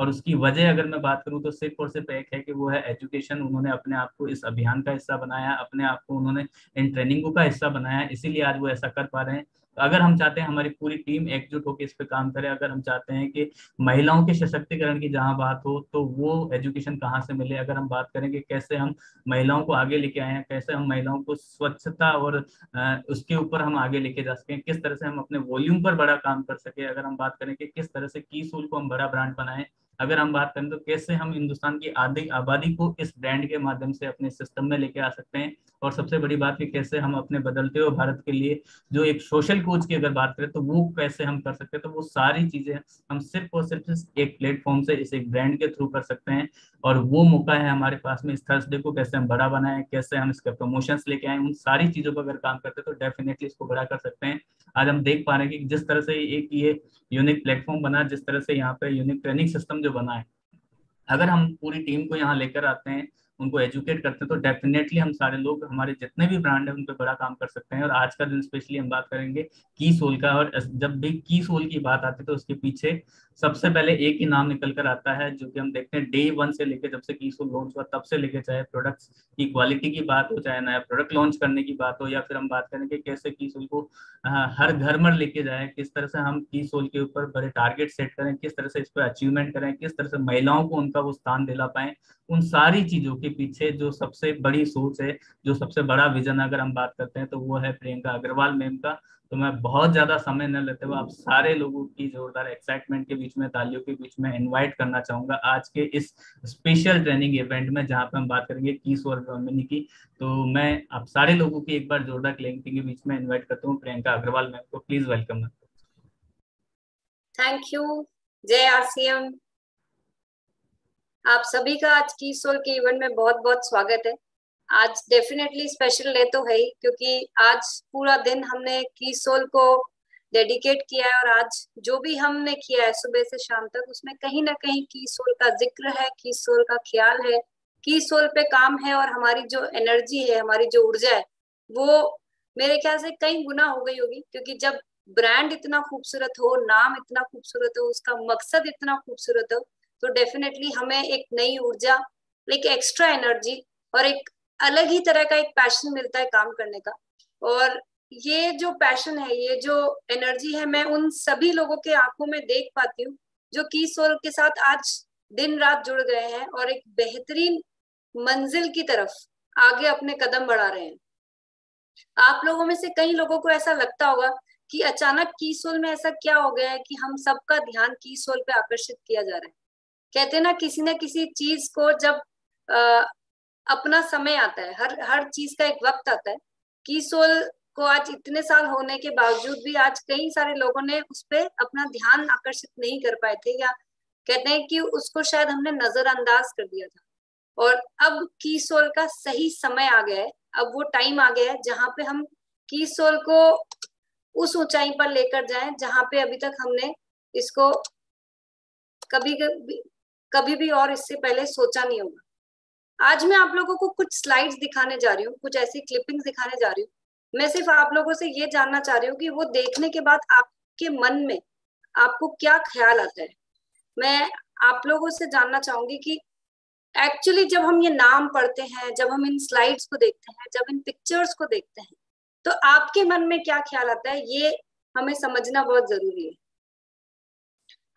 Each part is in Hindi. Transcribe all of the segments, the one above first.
और उसकी वजह अगर मैं बात करूं तो सिर्फ और सिर्फ एक है कि वो है एजुकेशन। उन्होंने अपने आप को इस अभियान का हिस्सा बनाया, अपने आप को उन्होंने इन ट्रेनिंगों का हिस्सा बनाया, इसीलिए आज वो ऐसा कर पा रहे हैं। तो अगर हम चाहते हैं हमारी पूरी टीम एकजुट होकर इस पे काम करे, अगर हम चाहते हैं कि महिलाओं के सशक्तिकरण की जहां बात हो तो वो एजुकेशन कहाँ से मिले, अगर हम बात करें कि कैसे हम महिलाओं को आगे लेके आए हैं, कैसे हम महिलाओं को स्वच्छता और उसके ऊपर हम आगे लेके जा सकें, किस तरह से हम अपने वॉल्यूम पर बड़ा काम कर सके, अगर हम बात करें कि किस तरह से की सूल को हम बड़ा ब्रांड बनाएं, अगर हम बात करें तो कैसे हम हिंदुस्तान की आधी आबादी को इस ब्रांड के माध्यम से अपने सिस्टम में लेके आ सकते हैं, और सबसे बड़ी बात कि कैसे हम अपने बदलते हुए भारत के लिए जो एक सोशल कोच की अगर बात करें तो वो कैसे हम कर सकते हैं, तो वो सारी चीजें हम सिर्फ और सिर्फ एक प्लेटफॉर्म से इस एक ब्रांड के थ्रू कर सकते हैं। और वो मौका है हमारे पास में, इस थर्सडे को कैसे हम बड़ा बनाएं, कैसे हम इसके प्रमोशंस लेके आए, उन सारी चीजों पर अगर काम करते हैं तो डेफिनेटली इसको बड़ा कर सकते हैं। आज हम देख पा रहे हैं कि जिस तरह से एक ये यूनिक प्लेटफॉर्म बना, जिस तरह से यहाँ पे यूनिक ट्रेनिंग सिस्टम जो बना है, अगर हम पूरी टीम को यहाँ लेकर आते हैं, उनको एजुकेट करते हैं, तो डेफिनेटली हम सारे लोग हमारे जितने भी ब्रांड है उन पर बड़ा काम कर सकते हैं। और आज का दिन स्पेशली हम बात करेंगे की सोल का, और जब भी की सोल की बात आती है तो उसके पीछे सबसे पहले एक ही नाम निकल कर आता है, जो कि हम देखते हैं डे वन से लेकर, जब से की सोल लॉन्च हुआ तब से लेकर, चाहे प्रोडक्ट्स की क्वालिटी की बात हो, चाहे नया प्रोडक्ट लॉन्च करने की बात हो, या फिर हम बात करें कि कैसे की सोल को हर घर में लेके जाए, किस तरह से हम की सोल के ऊपर बड़े टारगेट सेट करें, किस तरह से इस पर अचीवमेंट करें, किस तरह से महिलाओं को उनका वो स्थान दिला पाए, उन सारी चीजों के पीछे जो सबसे बड़ी सोच है, जो सबसे बड़ा विजन अगर हम बात करते हैं तो वो है प्रियंका अग्रवाल मैम का। तो मैं बहुत ज्यादा समय न लेते हुए आप सारे लोगों की जोरदार एक्साइटमेंट के बीच में, तालियों के बीच में इनवाइट करना चाहूंगा आज के इस स्पेशल ट्रेनिंग इवेंट में, जहां पे हम बात करेंगे की सोल कम्युनिटी की। तो मैं आप सारे लोगों की एक बार जोरदार क्लैपिंग के बीच में इनवाइट करता हूँ प्रियंका अग्रवाल मैम को, प्लीज वेलकम। Thank you. जय आरसीएम। आप सभी का आज की सोल के इवेंट में बहुत बहुत स्वागत है। आज डेफिनेटली स्पेशल डे तो है ही, क्योंकि आज पूरा दिन हमने की सोल को डेडिकेट किया है, और आज जो भी हमने किया है सुबह से शाम तक, उसमें कहीं ना कहीं की सोल का जिक्र है, की सोल का ख्याल है, की सोल पे काम है। और हमारी जो एनर्जी है, हमारी जो ऊर्जा है, वो मेरे ख्याल से कई गुना हो गई होगी। क्योंकि जब ब्रांड इतना खूबसूरत हो, नाम इतना खूबसूरत हो, उसका मकसद इतना खूबसूरत हो, तो डेफिनेटली हमें एक नई ऊर्जा, एक एक्स्ट्रा एनर्जी और एक अलग ही तरह का एक पैशन मिलता है काम करने का। और ये जो पैशन है, ये जो एनर्जी है, मैं उन सभी लोगों के आंखों में देख पाती हूँ जो की सोल के साथ आज दिन रात जुड़ गए हैं और एक बेहतरीन मंजिल की तरफ आगे अपने कदम बढ़ा रहे हैं। आप लोगों में से कई लोगों को ऐसा लगता होगा कि अचानक की सोल में ऐसा क्या हो गया है कि हम सबका ध्यान की सोल पे आकर्षित किया जा रहा है। कहते हैं ना किसी चीज को जब आ, अपना समय आता है, हर हर चीज का एक वक्त आता है। की सोल को आज इतने साल होने के बावजूद भी आज कई सारे लोगों ने उस पर अपना ध्यान आकर्षित नहीं कर पाए थे, या कहते हैं कि उसको शायद हमने नजरअंदाज कर दिया था। और अब की सोल का सही समय आ गया है, अब वो टाइम आ गया है जहां पे हम की सोल को उस ऊंचाई पर लेकर जाएं जहां पे अभी तक हमने इसको कभी कभी भी और इससे पहले सोचा नहीं होगा। आज मैं आप लोगों को कुछ स्लाइड्स दिखाने जा रही हूँ, कुछ ऐसी क्लिपिंग्स दिखाने जा रही हूँ। मैं सिर्फ आप लोगों से ये जानना चाह रही हूँ कि वो देखने के बाद आपके मन में आपको क्या ख्याल आता है। मैं आप लोगों से जानना चाहूंगी कि एक्चुअली जब हम ये नाम पढ़ते हैं, जब हम इन स्लाइड्स को देखते हैं, जब इन पिक्चर्स को देखते हैं, तो आपके मन में क्या ख्याल आता है, ये हमें समझना बहुत जरूरी है।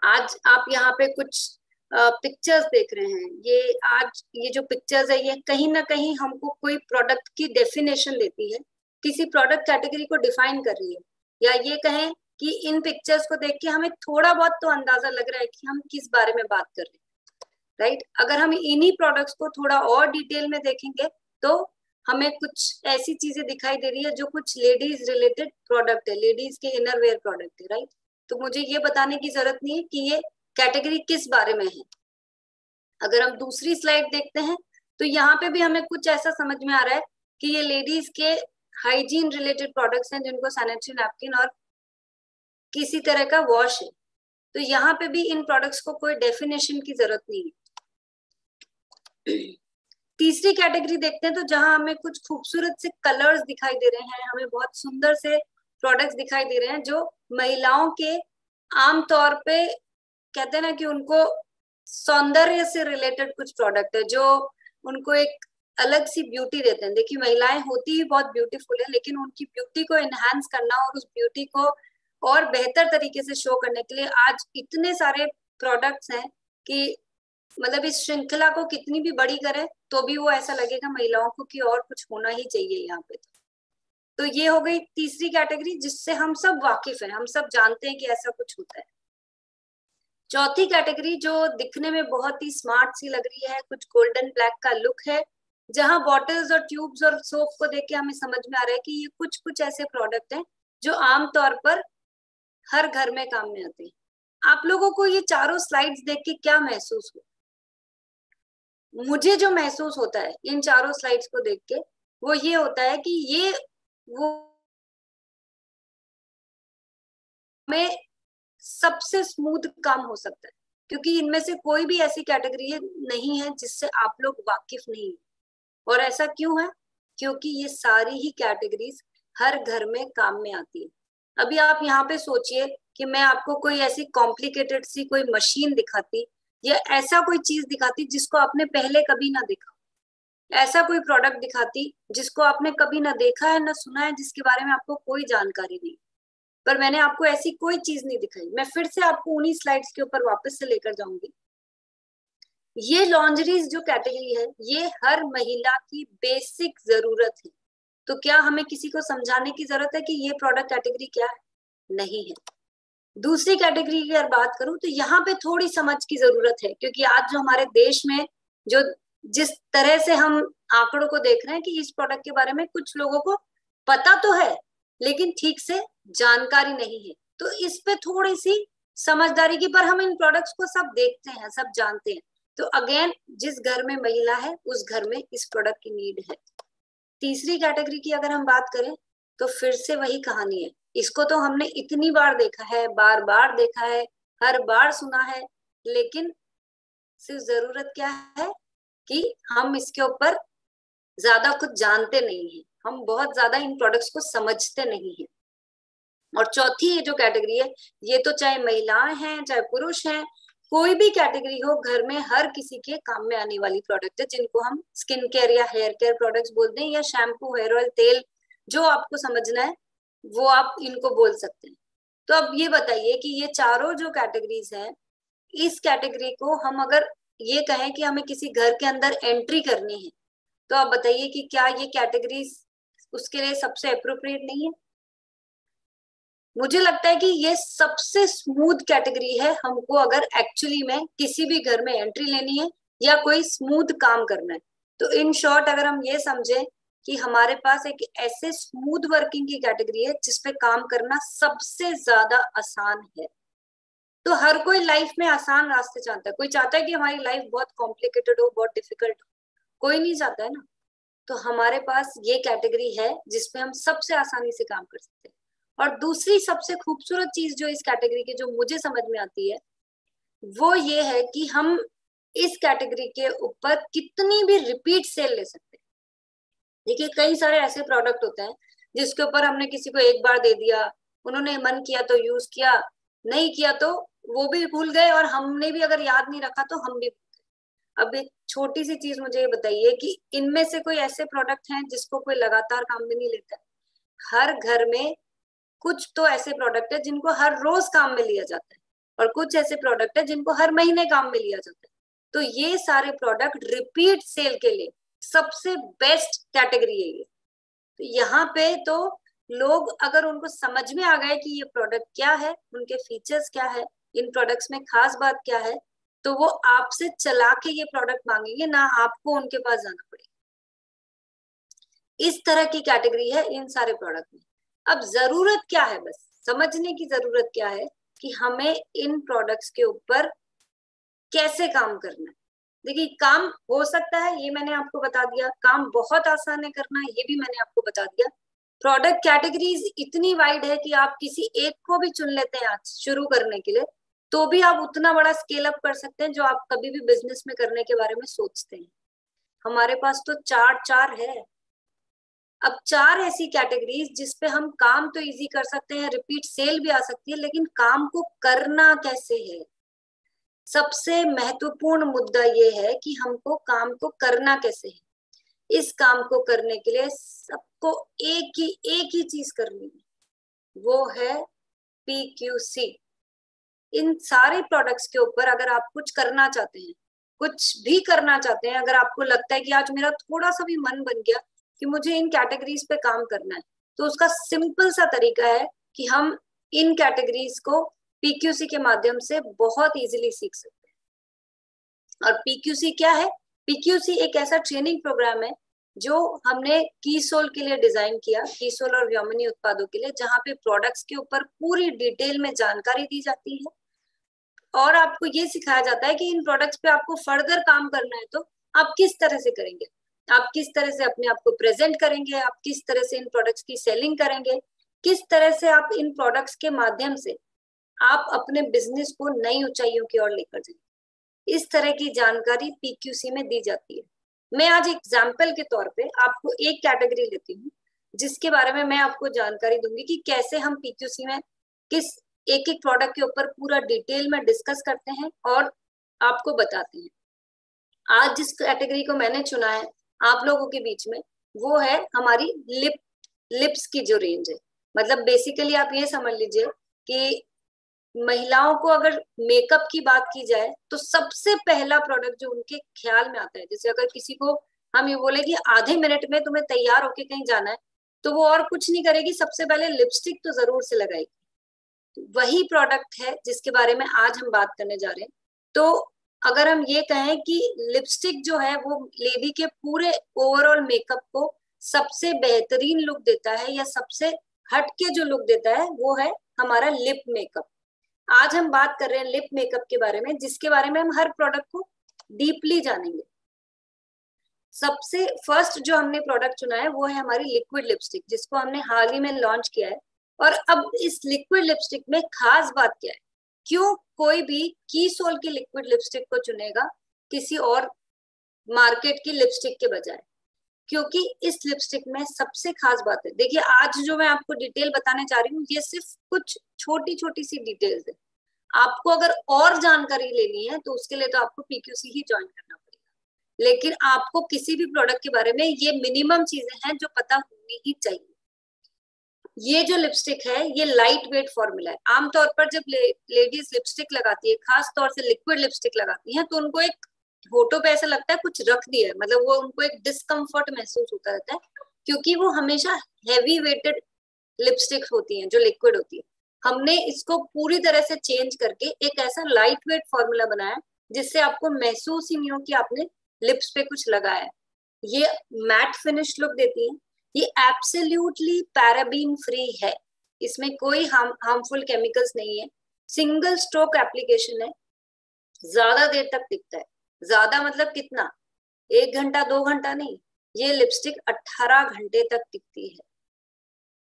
आज आप यहाँ पे कुछ पिक्चर्स देख रहे हैं। ये जो पिक्चर्स है, ये कहीं ना कहीं हमको कोई प्रोडक्ट की डेफिनेशन देती है, किसी प्रोडक्ट कैटेगरी को डिफाइन कर रही है। या ये कहें कि इन पिक्चर्स को देख के हमें थोड़ा बहुत तो अंदाजा लग रहा है कि हम किस बारे में बात कर रहे हैं, राइट। अगर हम इन्हीं प्रोडक्ट्स को थोड़ा और डिटेल में देखेंगे तो हमें कुछ ऐसी चीजें दिखाई दे रही है जो कुछ लेडीज रिलेटेड प्रोडक्ट है, लेडीज के इनरवेयर प्रोडक्ट है, राइट। तो मुझे ये बताने की जरूरत नहीं है कि ये कैटेगरी किस बारे में है। अगर हम दूसरी स्लाइड देखते हैं तो यहाँ पे भी हमें कुछ ऐसा समझ में आ रहा है कि ये लेडीज के हाइजीन रिलेटेड प्रोडक्ट्स हैं, जिनको सैनिटरी नैपकिन और किसी तरह का वॉश है। तो यहाँ पे भी इन प्रोडक्ट्स को कोई डेफिनेशन की जरूरत नहीं है। तीसरी कैटेगरी देखते हैं तो जहां हमें कुछ खूबसूरत से कलर्स दिखाई दे रहे हैं, हमें बहुत सुंदर से प्रोडक्ट्स दिखाई दे रहे हैं जो महिलाओं के आम तौर पे कहते हैं ना कि उनको सौंदर्य से रिलेटेड कुछ प्रोडक्ट है जो उनको एक अलग सी ब्यूटी देते हैं। देखिए महिलाएं होती ही बहुत ब्यूटीफुल है, लेकिन उनकी ब्यूटी को एनहांस करना और उस ब्यूटी को और बेहतर तरीके से शो करने के लिए आज इतने सारे प्रोडक्ट्स हैं कि मतलब इस श्रृंखला को कितनी भी बड़ी करें तो भी वो ऐसा लगेगा महिलाओं को कि और कुछ होना ही चाहिए यहाँ पे। तो ये हो गई तीसरी कैटेगरी जिससे हम सब वाकिफ हैं, हम सब जानते हैं कि ऐसा कुछ होता है। चौथी कैटेगरी जो दिखने में बहुत ही स्मार्ट सी लग रही है, कुछ गोल्डन ब्लैक का लुक है, जहां बॉटल्स और ट्यूब्स और सोप को देख के हमें समझ में आ रहा है कि ये कुछ कुछ ऐसे प्रोडक्ट हैं जो आमतौर पर हर घर में काम में आते हैं। आप लोगों को ये चारों स्लाइड्स देख के क्या महसूस हो? मुझे जो महसूस होता है इन चारों स्लाइड्स को देख के वो ये होता है कि ये वो में सबसे स्मूथ काम हो सकता है, क्योंकि इनमें से कोई भी ऐसी कैटेगरी नहीं है जिससे आप लोग वाकिफ नहीं है। और ऐसा क्यों है? क्योंकि ये सारी ही कैटेगरीज हर घर में काम में आती है। अभी आप यहाँ पे सोचिए कि मैं आपको कोई ऐसी कॉम्प्लिकेटेड सी कोई मशीन दिखाती या ऐसा कोई चीज दिखाती जिसको आपने पहले कभी ना देखा, ऐसा कोई प्रोडक्ट दिखाती जिसको आपने कभी ना देखा है ना सुना है, जिसके बारे में आपको कोई जानकारी नहीं, पर मैंने आपको ऐसी कोई चीज नहीं दिखाई। मैं फिर से आपको उन्हीं स्लाइड्स के ऊपर वापस से लेकर जाऊंगी। ये लॉन्जरीज जो कैटेगरी है ये हर महिला की बेसिक जरूरत है। तो क्या हमें किसी को समझाने की जरूरत है कि ये प्रोडक्ट कैटेगरी क्या है? नहीं है। दूसरी कैटेगरी की अगर बात करूं तो यहाँ पे थोड़ी समझ की जरूरत है, क्योंकि आज जो हमारे देश में जो जिस तरह से हम आंकड़ों को देख रहे हैं कि इस प्रोडक्ट के बारे में कुछ लोगों को पता तो है लेकिन ठीक से जानकारी नहीं है, तो इस पे थोड़ी सी समझदारी की, पर हम इन प्रोडक्ट्स को सब देखते हैं, सब जानते हैं। तो अगेन जिस घर में महिला है उस घर में इस प्रोडक्ट की नीड है। तीसरी कैटेगरी की अगर हम बात करें तो फिर से वही कहानी है। इसको तो हमने इतनी बार देखा है, बार बार देखा है, हर बार सुना है, लेकिन सिर्फ जरूरत क्या है कि हम इसके ऊपर ज्यादा कुछ जानते नहीं है, हम बहुत ज्यादा इन प्रोडक्ट्स को समझते नहीं है। और चौथी ये जो कैटेगरी है ये तो चाहे महिलाएं हैं चाहे पुरुष हैं, कोई भी कैटेगरी हो, घर में हर किसी के काम में आने वाली प्रोडक्ट है, जिनको हम स्किन केयर या हेयर केयर प्रोडक्ट्स बोलते हैं, या शैम्पू, हेयर ऑयल, तेल, जो आपको समझना है वो आप इनको बोल सकते हैं। तो अब ये बताइए कि ये चारों जो कैटेगरीज हैं, इस कैटेगरी को हम अगर ये कहें कि हमें किसी घर के अंदर एंट्री करनी है, तो आप बताइए कि क्या ये कैटेगरीज उसके लिए सबसे अप्रोप्रिएट नहीं है? मुझे लगता है कि ये सबसे स्मूथ कैटेगरी है हमको अगर एक्चुअली में किसी भी घर में एंट्री लेनी है या कोई स्मूथ काम करना है। तो इन शॉर्ट अगर हम ये समझे कि हमारे पास एक ऐसे स्मूथ वर्किंग की कैटेगरी है जिसपे काम करना सबसे ज्यादा आसान है। तो हर कोई लाइफ में आसान रास्ते चाहता है, कोई चाहता है कि हमारी लाइफ बहुत कॉम्प्लिकेटेड हो, बहुत डिफिकल्ट हो? कोई नहीं चाहता है ना। तो हमारे पास ये कैटेगरी है जिसपे हम सबसे आसानी से काम कर सकते हैं। और दूसरी सबसे खूबसूरत चीज जो इस कैटेगरी की जो मुझे समझ में आती है वो ये है कि हम इस कैटेगरी के ऊपर कितनी भी रिपीट सेल ले सकते हैं। देखिए कई सारे ऐसे प्रोडक्ट होते हैं जिसके ऊपर हमने किसी को एक बार दे दिया, उन्होंने मन किया तो यूज किया, नहीं किया तो वो भी भूल गए, और हमने भी अगर याद नहीं रखा तो हम भी। अब एक छोटी सी चीज मुझे ये बताइए कि इनमें से कोई ऐसे प्रोडक्ट हैं जिसको कोई लगातार काम में नहीं लेता है? हर घर में कुछ तो ऐसे प्रोडक्ट है जिनको हर रोज काम में लिया जाता है, और कुछ ऐसे प्रोडक्ट है जिनको हर महीने काम में लिया जाता है। तो ये सारे प्रोडक्ट रिपीट सेल के लिए सबसे बेस्ट कैटेगरी है ये। तो यहाँ पे तो लोग अगर उनको समझ में आ गए कि ये प्रोडक्ट क्या है, उनके फीचर्स क्या है, इन प्रोडक्ट्स में खास बात क्या है, तो वो आपसे चला के ये प्रोडक्ट मांगेंगे, ना आपको उनके पास जाना पड़ेगा। इस तरह की कैटेगरी है इन सारे प्रोडक्ट में। अब जरूरत क्या है, बस समझने की जरूरत क्या है कि हमें इन प्रोडक्ट्स के ऊपर कैसे काम करना है। देखिए काम हो सकता है, ये मैंने आपको बता दिया, काम बहुत आसान है करना, ये भी मैंने आपको बता दिया। प्रोडक्ट कैटेगरीज इतनी वाइड है कि आप किसी एक को भी चुन लेते हैं आज शुरू करने के लिए, तो भी आप उतना बड़ा स्केल अप कर सकते हैं जो आप कभी भी बिजनेस में करने के बारे में सोचते हैं। हमारे पास तो चार है। अब चार ऐसी कैटेगरीज जिसपे हम काम तो इजी कर सकते हैं, रिपीट सेल भी आ सकती है, लेकिन काम को करना कैसे है, सबसे महत्वपूर्ण मुद्दा ये है कि हमको काम को करना कैसे है। इस काम को करने के लिए सबको एक ही चीज करनी है, वो है PQC। इन सारे प्रोडक्ट्स के ऊपर अगर आप कुछ करना चाहते हैं, कुछ भी करना चाहते हैं, अगर आपको लगता है कि आज मेरा थोड़ा सा भी मन बन गया कि मुझे इन कैटेगरीज पे काम करना है, तो उसका सिंपल सा तरीका है कि हम इन कैटेगरीज को PQC के माध्यम से बहुत इजीली सीख सकते हैं। और PQC क्या है? PQC एक ऐसा ट्रेनिंग प्रोग्राम है जो हमने कीसोल के लिए डिजाइन किया, कीसोल और व्योमिनी उत्पादों के लिए, जहाँ पे प्रोडक्ट्स के ऊपर पूरी डिटेल में जानकारी दी जाती है और आपको ये सिखाया जाता है कि इन प्रोडक्ट्स पे आपको फर्दर काम करना है तो आप किस तरह से करेंगे, आप किस तरह से अपने आप को प्रेजेंट करेंगे, आप किस तरह से इन प्रोडक्ट्स की सेलिंग करेंगे, किस तरह से आप इन प्रोडक्ट्स के माध्यम से आप अपने बिजनेस को नई ऊंचाइयों की ओर लेकर जाएंगे। इस तरह की जानकारी PQC में दी जाती है। मैं आज एग्जाम्पल के तौर पे आपको एक कैटेगरी लेती हूँ जिसके बारे में मैं आपको जानकारी दूंगी कि कैसे हम PQC में किस एक एक प्रोडक्ट के ऊपर पूरा डिटेल में डिस्कस करते हैं और आपको बताते हैं। आज जिस कैटेगरी को मैंने चुना है आप लोगों के बीच में, वो है हमारी लिप्स की जो रेंज है। मतलब बेसिकली आप ये समझ लीजिए कि महिलाओं को अगर मेकअप की बात की जाए तो सबसे पहला प्रोडक्ट जो उनके ख्याल में आता है, जैसे अगर किसी को हम ये बोले कि आधे मिनट में तुम्हें तैयार होके कहीं जाना है, तो वो और कुछ नहीं करेगी, सबसे पहले लिपस्टिक तो जरूर से लगाएगी। वही प्रोडक्ट है जिसके बारे में आज हम बात करने जा रहे हैं। तो अगर हम ये कहें कि लिपस्टिक जो है वो लेडी के पूरे ओवरऑल मेकअप को सबसे बेहतरीन लुक देता है या सबसे हटके जो लुक देता है, वो है हमारा लिप मेकअप। आज हम बात कर रहे हैं लिप मेकअप के बारे में, जिसके बारे में हम हर प्रोडक्ट को डीपली जानेंगे। सबसे फर्स्ट जो हमने प्रोडक्ट चुना है वो है हमारी लिक्विड लिपस्टिक, जिसको हमने हाल ही में लॉन्च किया है। और अब इस लिक्विड लिपस्टिक में खास बात क्या है, क्यों कोई भी कीसोल की लिक्विड लिपस्टिक को चुनेगा किसी और मार्केट की लिपस्टिक के बजाय? क्योंकि इस लिपस्टिक में सबसे खास बात है, देखिए आज जो मैं आपको डिटेल बताने जा रही हूँ ये सिर्फ कुछ छोटी छोटी सी डिटेल्स है। आपको अगर और जानकारी लेनी है तो उसके लिए तो आपको PQC ही ज्वाइन करना पड़ेगा, लेकिन आपको किसी भी प्रोडक्ट के बारे में ये मिनिमम चीजें हैं जो पता होनी ही चाहिए। ये जो लिपस्टिक है ये लाइट वेट फॉर्मूला है। आमतौर पर जब लेडीज लिपस्टिक लगाती है, खास तौर से लिक्विड लिपस्टिक लगाती है, तो उनको एक होठों पे ऐसा लगता है कुछ रख दिया है, मतलब वो उनको एक डिस्कम्फर्ट महसूस होता रहता है, क्योंकि वो हमेशा हैवी वेटेड लिपस्टिक होती हैं जो लिक्विड होती है। हमने इसको पूरी तरह से चेंज करके एक ऐसा लाइट वेट फॉर्मूला बनाया जिससे आपको महसूस ही नहीं हो कि आपने लिप्स पे कुछ लगाया है। ये मैट फिनिश लुक देती है। ये एब्सोल्युटली पैराबीन फ्री है, इसमें कोई हार्मफुल केमिकल्स नहीं है। सिंगल स्ट्रोक एप्लीकेशन है, ज्यादा देर तक टिकता है। ज्यादा मतलब कितना? 1 घंटा 2 घंटा नहीं, ये लिपस्टिक 18 घंटे तक टिकती है।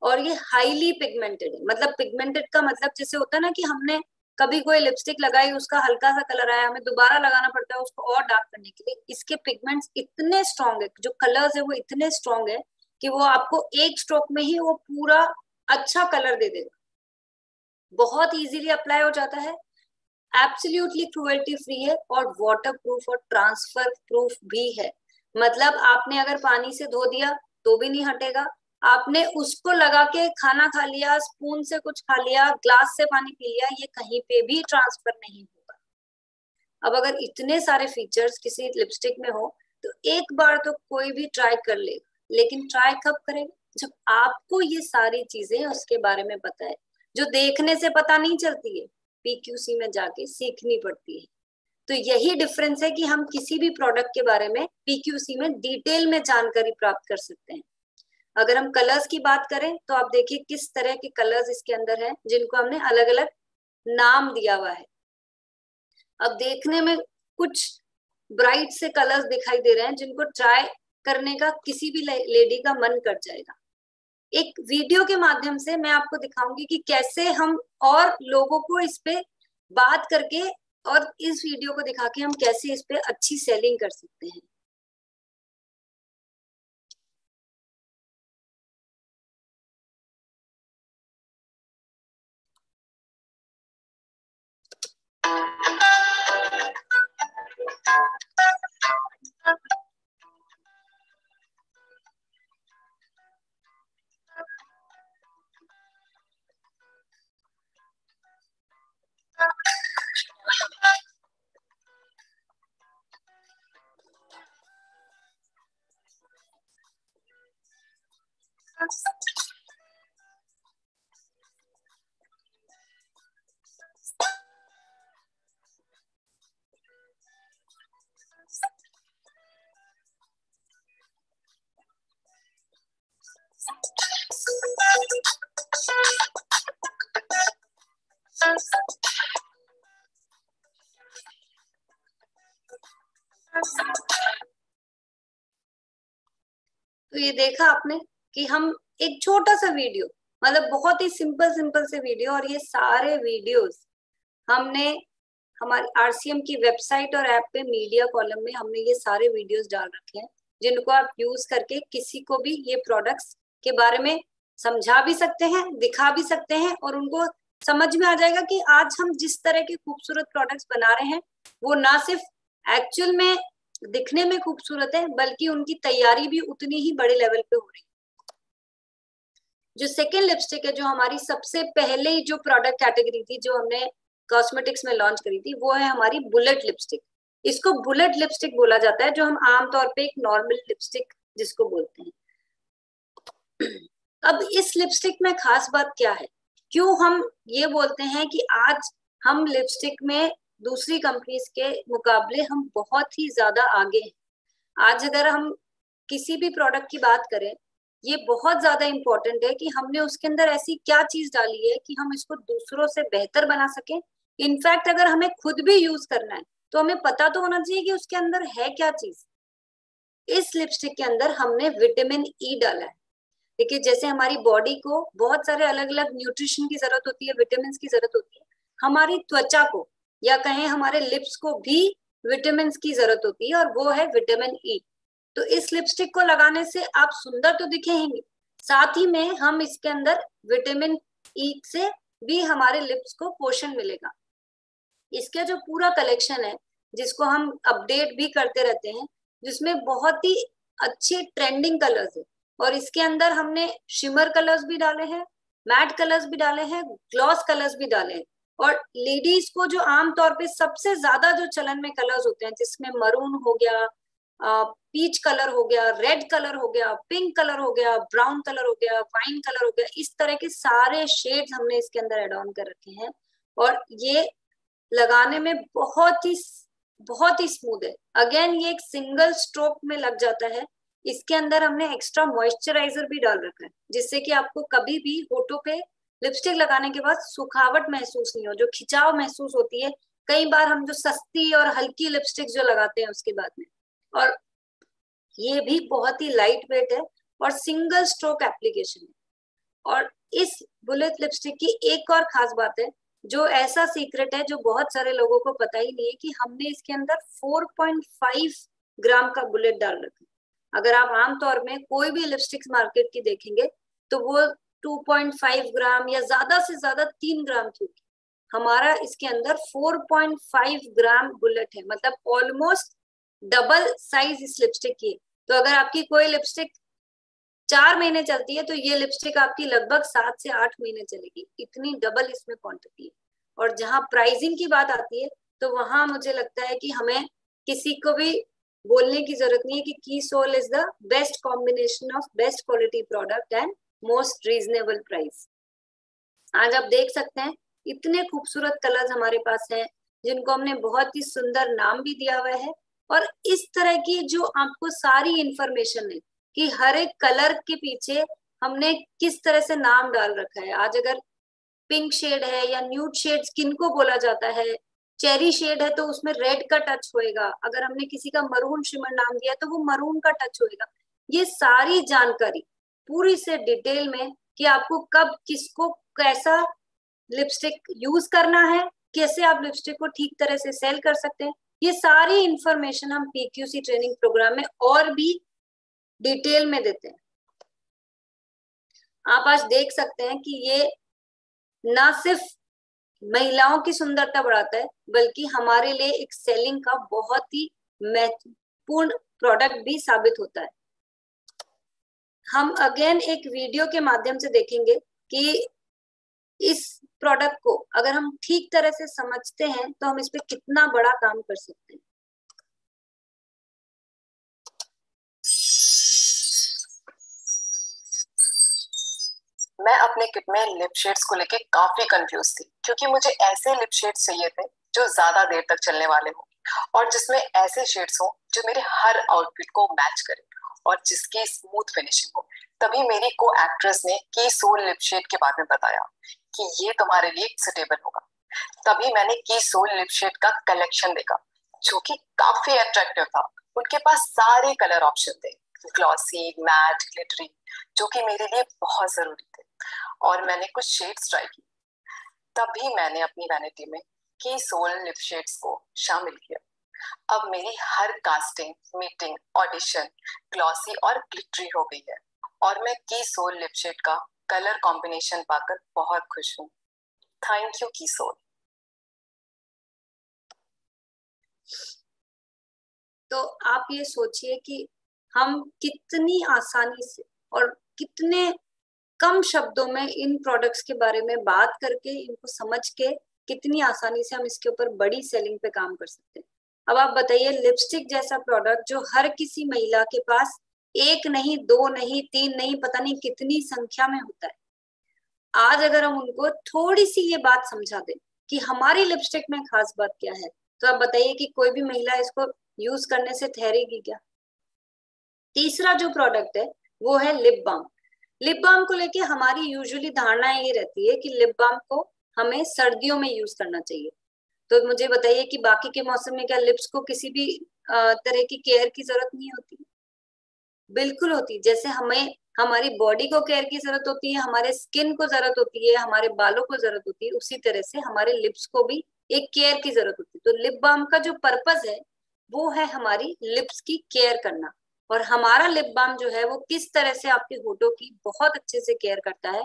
और ये हाईली पिगमेंटेड है। मतलब पिगमेंटेड का मतलब जैसे होता है ना कि हमने कभी कोई लिपस्टिक लगाई, उसका हल्का सा कलर आया, हमें दोबारा लगाना पड़ता है उसको और डार्क करने के लिए। इसके पिगमेंट्स इतने स्ट्रॉन्ग है, जो कलर्स है वो इतने स्ट्रॉन्ग है कि वो आपको एक स्ट्रोक में ही वो पूरा अच्छा कलर दे देगा। बहुत इजीली अप्लाई हो जाता है, एब्सोल्युटली क्रुएल्टी फ्री है और वाटर प्रूफ और ट्रांसफर प्रूफ भी है। मतलब आपने अगर पानी से धो दिया तो भी नहीं हटेगा, आपने उसको लगा के खाना खा लिया, स्पून से कुछ खा लिया, ग्लास से पानी पी लिया, ये कहीं पे भी ट्रांसफर नहीं होगा। अब अगर इतने सारे फीचर्स किसी लिपस्टिक में हो तो एक बार तो कोई भी ट्राई कर लेगा, लेकिन ट्राई कब करेगा? जब आपको ये सारी चीजें उसके बारे में पता है, जो देखने से पता नहीं चलती है, PQC में जाके सीखनी पड़ती है। तो यही डिफरेंस है कि हम किसी भी प्रोडक्ट के बारे में PQC में डिटेल में जानकारी प्राप्त कर सकते हैं। अगर हम कलर्स की बात करें तो आप देखिए किस तरह के कलर्स इसके अंदर हैं, जिनको हमने अलग अलग नाम दिया हुआ है। अब देखने में कुछ ब्राइट से कलर्स दिखाई दे रहे हैं जिनको ट्राई करने का किसी भी लेडी का मन कर जाएगा। एक वीडियो के माध्यम से मैं आपको दिखाऊंगी कि कैसे हम और लोगों को इस पे बात करके और इस वीडियो को दिखा के हम कैसे इस पे अच्छी सेलिंग कर सकते हैं। तो ये देखा आपने कि हम एक छोटा सा वीडियो, मतलब बहुत ही सिंपल सिंपल से वीडियो, और ये सारे वीडियोस हमने हमारी आरसीएम की वेबसाइट और ऐप पे मीडिया कॉलम में हमने ये सारे वीडियोस डाल रखे हैं, जिनको आप यूज करके किसी को भी ये प्रोडक्ट्स के बारे में समझा भी सकते हैं, दिखा भी सकते हैं, और उनको समझ में आ जाएगा कि आज हम जिस तरह के खूबसूरत प्रोडक्ट्स बना रहे हैं वो ना सिर्फ एक्चुअल में दिखने में खूबसूरत है, बल्कि उनकी तैयारी भी उतनी ही बड़े लेवल पे हो रही है। जो सेकेंड लिपस्टिक है, जो हमारी सबसे पहले जो प्रोडक्ट कैटेगरी थी जो हमने कॉस्मेटिक्स में लॉन्च करी थी, वो है हमारी बुलेट लिपस्टिक। इसको बुलेट लिपस्टिक बोला जाता है, जो हम आमतौर पे एक नॉर्मल लिपस्टिक जिसको बोलते हैं। अब इस लिपस्टिक में खास बात क्या है, क्यों हम ये बोलते हैं कि आज हम लिपस्टिक में दूसरी कंपनीज के मुकाबले हम बहुत ही ज्यादा आगे हैं। आज अगर हम किसी भी प्रोडक्ट की बात करें, ये बहुत ज्यादा इंपॉर्टेंट है कि हमने उसके अंदर ऐसी क्या चीज डाली है कि हम इसको दूसरों से बेहतर बना सके। इनफैक्ट अगर हमें खुद भी यूज करना है तो हमें पता तो होना चाहिए कि उसके अंदर है क्या चीज। इस लिपस्टिक के अंदर हमने विटामिन ई डाला है। देखिए, जैसे हमारी बॉडी को बहुत सारे अलग अलग न्यूट्रिशन की जरूरत होती है, विटामिन की जरूरत होती है, हमारी त्वचा को या कहें हमारे लिप्स को भी विटामिन की जरूरत होती है, और वो है विटामिन ई। तो इस लिपस्टिक को लगाने से आप सुंदर तो दिखेंगे, साथ ही में हम इसके अंदर विटामिन ई से भी हमारे लिप्स को पोषण मिलेगा। इसका जो पूरा कलेक्शन है, जिसको हम अपडेट भी करते रहते हैं, जिसमें बहुत ही अच्छे ट्रेंडिंग कलर्स है, और इसके अंदर हमने शिमर कलर्स भी डाले हैं, मैट कलर्स भी डाले हैं, ग्लॉस कलर्स भी डाले हैं। और लेडीज को जो आमतौर पे सबसे ज्यादा जो चलन में कलर्स होते हैं, जिसमें मरून हो गया, पीच कलर हो गया, रेड कलर हो गया, पिंक कलर हो गया, ब्राउन कलर हो गया, वाइन कलर हो गया, इस तरह के सारे शेड्स हमने इसके अंदर एड ऑन कर रखे हैं। और ये लगाने में बहुत ही स्मूथ है। अगेन ये एक सिंगल स्ट्रोक में लग जाता है। इसके अंदर हमने एक्स्ट्रा मॉइस्चराइजर भी डाल रखा है, जिससे कि आपको कभी भी होठों पे लिपस्टिक लगाने के बाद सुखावट महसूस नहीं हो, जो खिंचाव महसूस होती है कई बार हम जो सस्ती और हल्की लिपस्टिक जो लगाते हैं उसके बाद में। और ये भी बहुत ही लाइट वेट है और सिंगल स्ट्रोक एप्लीकेशन है। और इस बुलेट लिपस्टिक की एक और खास बात है, जो ऐसा सीक्रेट है जो बहुत सारे लोगों को पता ही नहीं है, कि हमने इसके अंदर 4.5 ग्राम का बुलेट डाल रखा है। अगर आप आमतौर में कोई भी लिपस्टिक मार्केट की देखेंगे तो वो 2.5 ग्राम या ज्यादा से ज्यादा 3 ग्राम की होगी। हमारा इसके अंदर 4.5 ग्राम बुलेट है, मतलब ऑलमोस्ट डबल साइज इस लिपस्टिक की है। तो अगर आपकी कोई लिपस्टिक 4 महीने चलती है तो ये लिपस्टिक आपकी लगभग 7 से 8 महीने चलेगी, इतनी डबल इसमें क्वांटिटी है। और जहां प्राइसिंग की बात आती है तो वहां मुझे लगता है कि हमें किसी को भी बोलने की जरूरत नहीं है कि Keysole is the best combination of best quality product and most reasonable price. आज आप देख सकते हैं इतने खूबसूरत कलर्स हमारे पास हैं, जिनको हमने बहुत ही सुंदर नाम भी दिया हुआ है। और इस तरह की जो आपको सारी इंफॉर्मेशन है कि हर एक कलर के पीछे हमने किस तरह से नाम डाल रखा है। आज अगर पिंक शेड है या न्यूड शेड स्किन को बोला जाता है, चेरी शेड है तो उसमें रेड का टच होएगा, अगर हमने किसी का मरून शिमर नाम दिया तो वो मरून का टच होएगा। ये सारी जानकारी पूरी से डिटेल में कि आपको कब किसको कैसा लिपस्टिक यूज करना है, कैसे आप लिपस्टिक को ठीक तरह से सेल कर सकते हैं, ये सारी इंफॉर्मेशन हम पीक्यूसी ट्रेनिंग प्रोग्राम में और भी डिटेल में देते हैं। आप आज देख सकते हैं कि ये ना सिर्फ महिलाओं की सुंदरता बढ़ाता है, बल्कि हमारे लिए एक सेलिंग का बहुत ही महत्वपूर्ण प्रोडक्ट भी साबित होता है। हम अगेन एक वीडियो के माध्यम से देखेंगे कि इस प्रोडक्ट को अगर हम ठीक तरह से समझते हैं तो हम इस पे कितना बड़ा काम कर सकते हैं। मैं अपने किट में लिप शेड्स को लेके काफी कंफ्यूज थी, क्योंकि मुझे ऐसे लिप शेड्स चाहिए थे जो ज्यादा देर तक चलने वाले हो और जिसमें ऐसे शेड्स हो जो मेरे हर आउटफिट को मैच करे और जिसकी स्मूथ फिनिशिंग हो। तभी मेरी को एक्ट्रेस ने की सोल लिप शेड के बारे में बताया कि ये तुम्हारे लिए सुटेबल होगा। तभी मैंने की सोल लिप शेड का कलेक्शन देखा जो कि काफी अट्रैक्टिव था। उनके पास सारे कलर ऑप्शन थे, ग्लॉसी, मैट, ग्लिटरी, जो कि मेरे लिए बहुत जरूरी थे और मैंने कुछ शेड्स ट्राई की। तभी मैंने अपनी वैनिटी में की सोल लिप शेड्स को शामिल किया। अब मेरी हर कास्टिंग, मीटिंग, ऑडिशन ग्लॉसी और ग्लिटरी हो गई है और मैं की सोल लिप शेड का कलर कॉम्बिनेशन पाकर बहुत खुश हूँ। थैंक यू की सोल। तो आप ये सोचिए कि हम कितनी आसानी से और कितने कम शब्दों में इन प्रोडक्ट्स के बारे में बात करके, इनको समझ के कितनी आसानी से हम इसके ऊपर बड़ी सेलिंग पे काम कर सकते हैं। अब आप बताइए, लिपस्टिक जैसा प्रोडक्ट जो हर किसी महिला के पास एक नहीं, दो नहीं, तीन नहीं, पता नहीं कितनी संख्या में होता है। आज अगर हम उनको थोड़ी सी ये बात समझा दें कि हमारी लिपस्टिक में खास बात क्या है, तो आप बताइए कि कोई भी महिला इसको यूज करने से ठहरेगी क्या। तीसरा जो प्रोडक्ट है वो है लिप बाम। लिप बाम को लेके हमारी यूजुअली धारणा ये रहती है कि लिप बाम को हमें सर्दियों में यूज करना चाहिए। तो मुझे बताइए कि बाकी के मौसम में क्या लिप्स को किसी भी तरह की केयर की जरूरत नहीं होती? बिल्कुल होती। जैसे हमें हमारी बॉडी को केयर की जरूरत होती है, हमारे स्किन को जरूरत होती है, हमारे बालों को जरूरत होती है, उसी तरह से हमारे लिप्स को भी एक केयर की जरूरत होती है। तो लिप बाम का जो पर्पस है वो है हमारी लिप्स की केयर करना। और हमारा लिप बाम जो है वो किस तरह से आपके होठों की बहुत अच्छे से केयर करता है,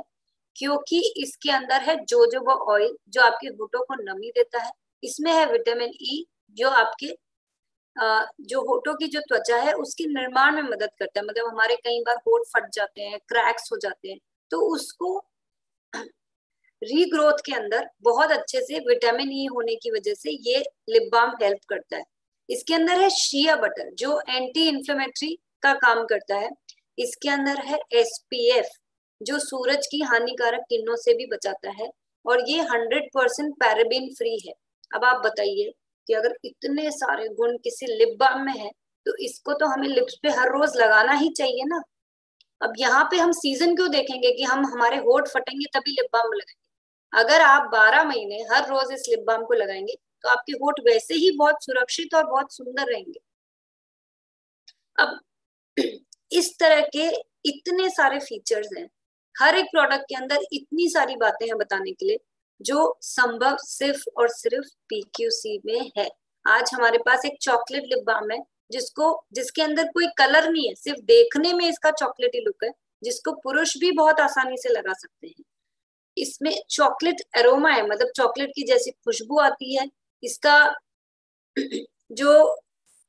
क्योंकि इसके अंदर है जोजोबा ऑयल जो आपके होठों को नमी देता है। इसमें है विटामिन ई जो आपके जो होठों की जो त्वचा है उसके निर्माण में मदद करता है। मतलब हमारे कई बार होठ फट जाते हैं, क्रैक्स हो जाते हैं, तो उसको रीग्रोथ के अंदर बहुत अच्छे से विटामिन ई होने की वजह से ये लिप बाम हेल्प करता है। इसके अंदर है शिया बटर जो एंटी इंफ्लेमेटरी का काम करता है। इसके अंदर है एसपीएफ जो सूरज की हानिकारक किरणों से भी बचाता है और ये 100% पैराबेन फ्री है। अब आप बताइए कि अगर इतने सारे गुण किसी लिप बाम में है तो इसको तो हमें लिप्स पे हर रोज लगाना ही चाहिए ना। अब यहाँ पे हम सीजन क्यों देखेंगे कि हम हमारे होठ फटेंगे तभी लिप बाम लगाएंगे? अगर आप 12 महीने हर रोज इस लिप बाम को लगाएंगे तो आपके होठ वैसे ही बहुत सुरक्षित और बहुत सुंदर रहेंगे। अब इस तरह के इतने सारे फीचर्स हैं, हर एक प्रोडक्ट के अंदर इतनी सारी बातें हैं बताने के लिए जो संभव सिर्फ और सिर्फ पीक्यूसी में है। आज हमारे पास एक चॉकलेट लिप बाम है जिसके अंदर कोई कलर नहीं है, सिर्फ देखने में इसका चॉकलेटी लुक है, जिसको पुरुष भी बहुत आसानी से लगा सकते हैं। इसमें चॉकलेट एरोमा है, मतलब चॉकलेट की जैसी खुशबू आती है। इसका जो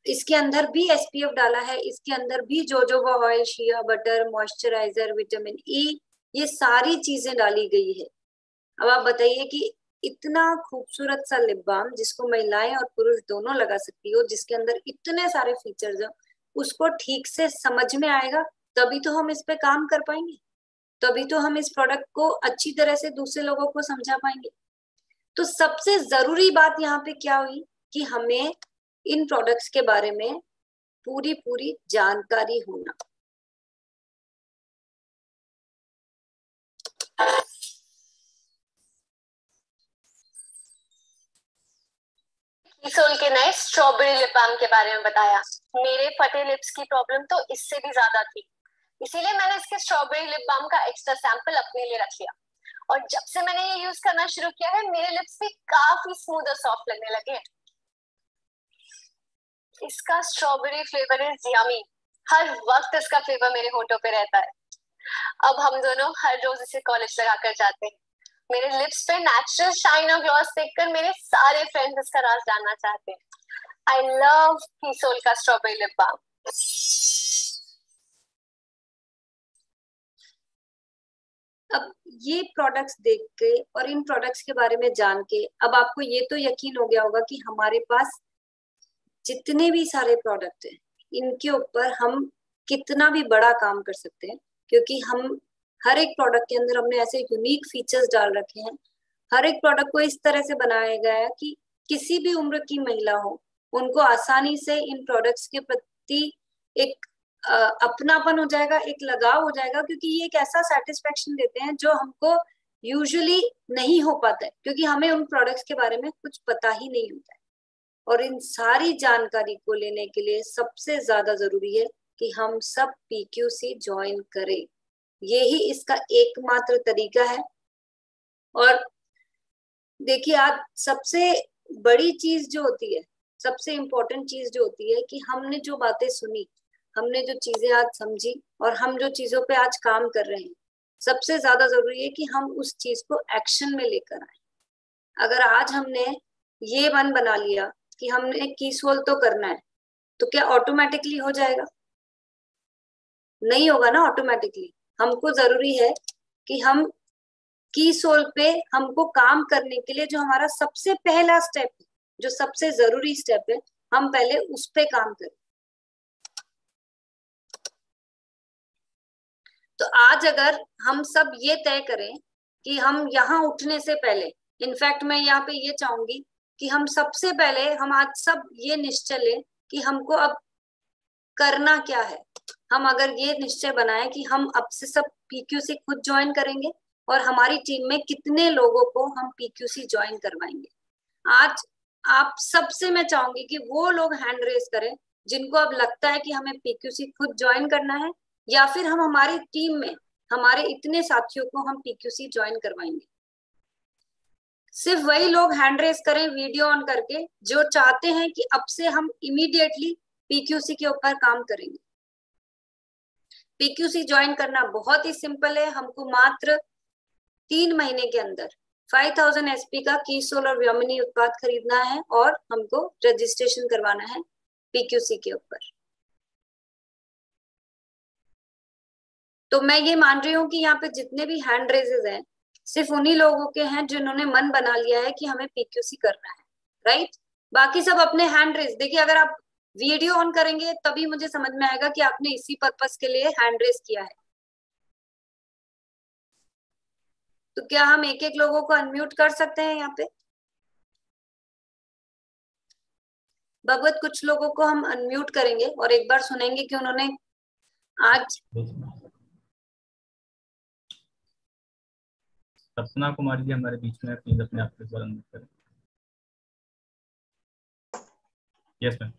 इसके अंदर भी एसपीएफ डाला है, इसके अंदर भी jojoba oil, shea butter, moisturiser, vitamin E, ये सारी चीजें डाली गई है। अब आप बताइए कि इतना खूबसूरत सा लिप बाम जिसको महिलाएं और पुरुष दोनों लगा सकती हो, जिसके अंदर इतने सारे फीचर्स हैं, उसको ठीक से समझ में आएगा तभी तो हम इस पे काम कर पाएंगे, तभी तो हम इस प्रोडक्ट को अच्छी तरह से दूसरे लोगों को समझा पाएंगे। तो सबसे जरूरी बात यहाँ पे क्या हुई कि हमें इन प्रोडक्ट्स के बारे में पूरी पूरी जानकारी होना। सोल के नए स्ट्रॉबेरी लिप बाम के बारे में बताया। मेरे फटे लिप्स की प्रॉब्लम तो इससे भी ज्यादा थी, इसीलिए मैंने इसके स्ट्रॉबेरी लिप बाम का एक्स्ट्रा सैंपल अपने लिए रख लिया और जब से मैंने ये यूज करना शुरू किया है मेरे लिप्स भी काफी स्मूथ और सॉफ्ट लगने लगे हैं। इसका स्ट्रॉबेरी फ्लेवर इज यमी, हर वक्त इसका फ्लेवर मेरे होठों पे रहता है। अब हम दोनों हर रोज इसे कॉलेज लगा कर जाते हैं। मेरे लिप्स पे नेचुरल शाइन और ग्लॉस देखकर मेरे सारे फ्रेंड्स इसका राज जानना चाहते हैं। I love Kisol का strawberry lip balm. अब ये प्रोडक्ट्स देख के और इन प्रोडक्ट्स के बारे में जान के अब आपको ये तो यकीन हो गया होगा कि हमारे पास जितने भी सारे प्रोडक्ट हैं इनके ऊपर हम कितना भी बड़ा काम कर सकते हैं, क्योंकि हम हर एक प्रोडक्ट के अंदर हमने ऐसे यूनिक फीचर्स डाल रखे हैं। हर एक प्रोडक्ट को इस तरह से बनाया गया है कि किसी भी उम्र की महिला हो उनको आसानी से इन प्रोडक्ट्स के प्रति एक अपनापन हो जाएगा, एक लगाव हो जाएगा, क्योंकि ये एक ऐसा सेटिस्फेक्शन देते हैं जो हमको यूजुअली नहीं हो पाता है, क्योंकि हमें उन प्रोडक्ट्स के बारे में कुछ पता ही नहीं होता है। और इन सारी जानकारी को लेने के लिए सबसे ज्यादा जरूरी है कि हम सब PQC ज्वाइन करें। यही इसका एकमात्र तरीका है। और देखिए आज सबसे बड़ी चीज जो होती है, सबसे इम्पोर्टेंट चीज जो होती है कि हमने जो बातें सुनी, हमने जो चीजें आज समझी और हम जो चीजों पे आज काम कर रहे हैं, सबसे ज्यादा जरूरी है कि हम उस चीज को एक्शन में लेकर आए। अगर आज हमने ये मन बना लिया कि हमने कीसोल तो करना है, तो क्या ऑटोमेटिकली हो जाएगा? नहीं होगा ना ऑटोमेटिकली। हमको जरूरी है कि हम कीसोल पे हमको काम करने के लिए जो हमारा सबसे पहला स्टेप है, जो सबसे जरूरी स्टेप है, हम पहले उस पे काम करें। तो आज अगर हम सब ये तय करें कि हम यहाँ उठने से पहले, इनफैक्ट मैं यहाँ पे ये चाहूंगी कि हम सबसे पहले हम आज सब ये निश्चय लें कि हमको अब करना क्या है। हम अगर ये निश्चय बनाएं कि हम अब से सब PQC खुद ज्वाइन करेंगे और हमारी टीम में कितने लोगों को हम PQC ज्वाइन करवाएंगे। आज आप सबसे मैं चाहूंगी कि वो लोग हैंड रेस करें जिनको अब लगता है कि हमें PQC खुद ज्वाइन करना है, या फिर हम हमारी टीम में हमारे इतने साथियों को हम PQC ज्वाइन करवाएंगे। सिर्फ वही लोग हैंड रेस करें वीडियो ऑन करके जो चाहते हैं कि अब से हम इमीडिएटली PQC के ऊपर काम करेंगे। PQC ज्वाइन करना बहुत ही सिंपल है। हमको मात्र 3 महीने के अंदर 5000 SP का कीसोल और व्योमिनी उत्पाद खरीदना है और हमको रजिस्ट्रेशन करवाना है PQC के ऊपर। तो मैं ये मान रही हूँ कि यहाँ पे जितने भी हैंड रेजेस हैं सिर्फ उन्हीं लोगों के हैं जिन्होंने मन बना लिया है कि हमें PQC करना है, राइट। बाकी सब अपने हैंड रेस देखिए, अगर आप वीडियो ऑन करेंगे तभी मुझे समझ में आएगा कि आपने इसी पर्पस के लिए हैंड रेस किया है। तो क्या हम एक एक लोगों को अनम्यूट कर सकते हैं यहाँ पे? भगवत, कुछ लोगों को हम अनम्यूट करेंगे और एक बार सुनेंगे कि उन्होंने आज। सपना कुमारी जी हमारे बीच में, प्लीज अपने आप को अनम्यूट करें। Yes ma'am.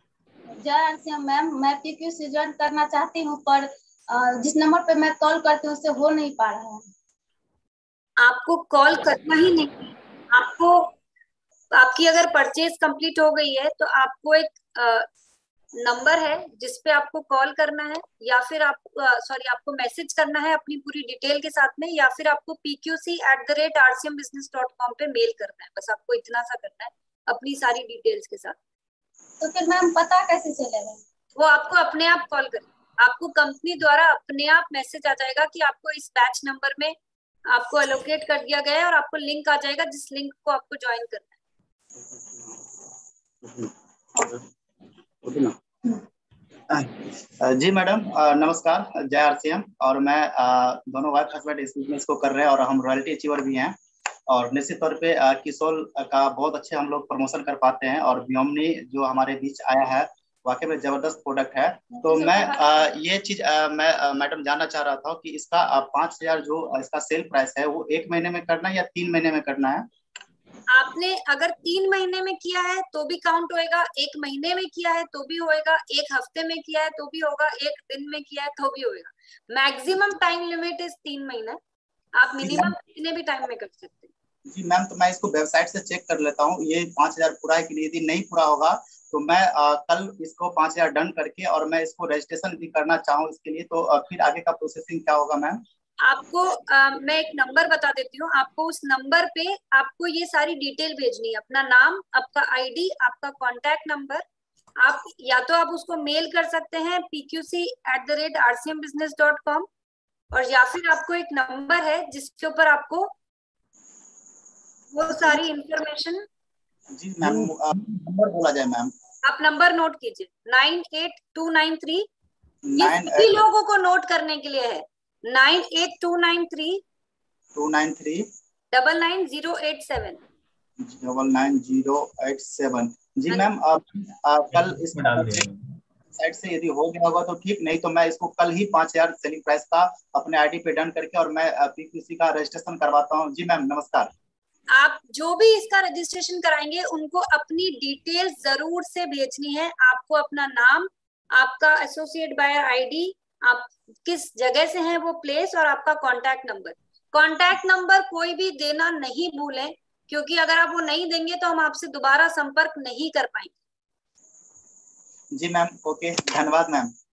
जय मैम, मैं PQC ज्वाइन करना चाहती हूँ पर जिस नंबर पे मैं कॉल करती हूँ उससे हो नहीं पा रहा है। आपको कॉल करना ही नहीं, आपको आपकी अगर परचेज कंप्लीट हो गई है तो आपको एक नंबर है जिसपे आपको कॉल करना है, या फिर आपको मैसेज करना है अपनी पूरी डिटेल के साथ में, या फिर आपको pqc@rcmbusiness.com पे मेल करना है। बस आपको इतना सा करना है अपनी सारी डिटेल्स के साथ। तो फिर मैम पता कैसे चलेगा? वो आपको अपने आप कॉल करें, आपको कंपनी द्वारा अपने आप मैसेज आ जाएगा कि आपको इस बैच नंबर में आपको एलोकेट कर दिया गया है और आपको लिंक आ जाएगा जिस लिंक को आपको ज्वाइन करना है। जी मैडम नमस्कार, जय RCM। और मैं दोनों वाइफ हस्बैंड इस बिजनेस को कर रहे हैं और हम रॉयल्टी अचीवर भी हैं। और निश्चित तौर पे कीसोल का बहुत अच्छे हम लोग प्रमोशन कर पाते हैं और व्योमिनी जो हमारे बीच आया है वाकई में जबरदस्त प्रोडक्ट है। तो मैं ये चीज मैं मैडम जानना चाह रहा था कि इसका 5000 जो इसका सेल प्राइस है वो 1 महीने में करना है या 3 महीने में करना है? आपने अगर 3 महीने में किया है तो भी काउंट होएगा, 1 महीने में किया है तो भी होएगा, 1 हफ्ते में किया है तो भी होगा, 1 दिन में किया है तो भी होएगा। मैक्सिमम टाइम लिमिट इज 3 महीना। आप मिनिमम कितने भी टाइम में कर सकते हैं। जी मैम, तो मैं इसको वेबसाइट से चेक कर लेता हूँ ये 5000 पूरा है कि नहीं। यदि नहीं पूरा होगा तो मैं कल इसको 5000 डन करके और मैं इसको रजिस्ट्रेशन भी करना चाहूँ इसके लिए, तो फिर आगे का प्रोसेसिंग क्या होगा मैम? आपको मैं एक नंबर बता देती हूँ। आपको उस नंबर पे आपको ये सारी डिटेल भेजनी है, अपना नाम, आपका ID, आपका कॉन्टैक्ट नंबर आप या तो आप उसको मेल कर सकते हैं pqc@rcmbusiness.com, और या फिर आपको एक नंबर है जिसके ऊपर आपको वो सारी इंफॉर्मेशन। जी मैम, नंबर बोला जाए मैम। आप नंबर नोट कीजिए, 98293। ये सभी लोगों को नोट करने के लिए है, 98293 293 99087। 99087। जी मैम, कल इस साइड से यदि हो गया होगा तो ठीक, नहीं तो मैं इसको कल ही 5000 सेलिंग प्राइस का अपने आईडी पे डन करके और मैं पीक्यूसी का रजिस्ट्रेशन करवाता हूँ। जी मैम नमस्कार। आप जो भी इसका रजिस्ट्रेशन कराएंगे उनको अपनी डिटेल जरूर से भेजनी है। आपको अपना नाम, आपका एसोसिएट बायर आईडी, आप किस जगह से हैं वो प्लेस, और आपका कांटेक्ट नंबर। कांटेक्ट नंबर कोई भी देना नहीं भूलें, क्योंकि अगर आप वो नहीं देंगे तो हम आपसे दोबारा संपर्क नहीं कर पाएंगे। जी मैम, ओके, धन्यवाद मैम।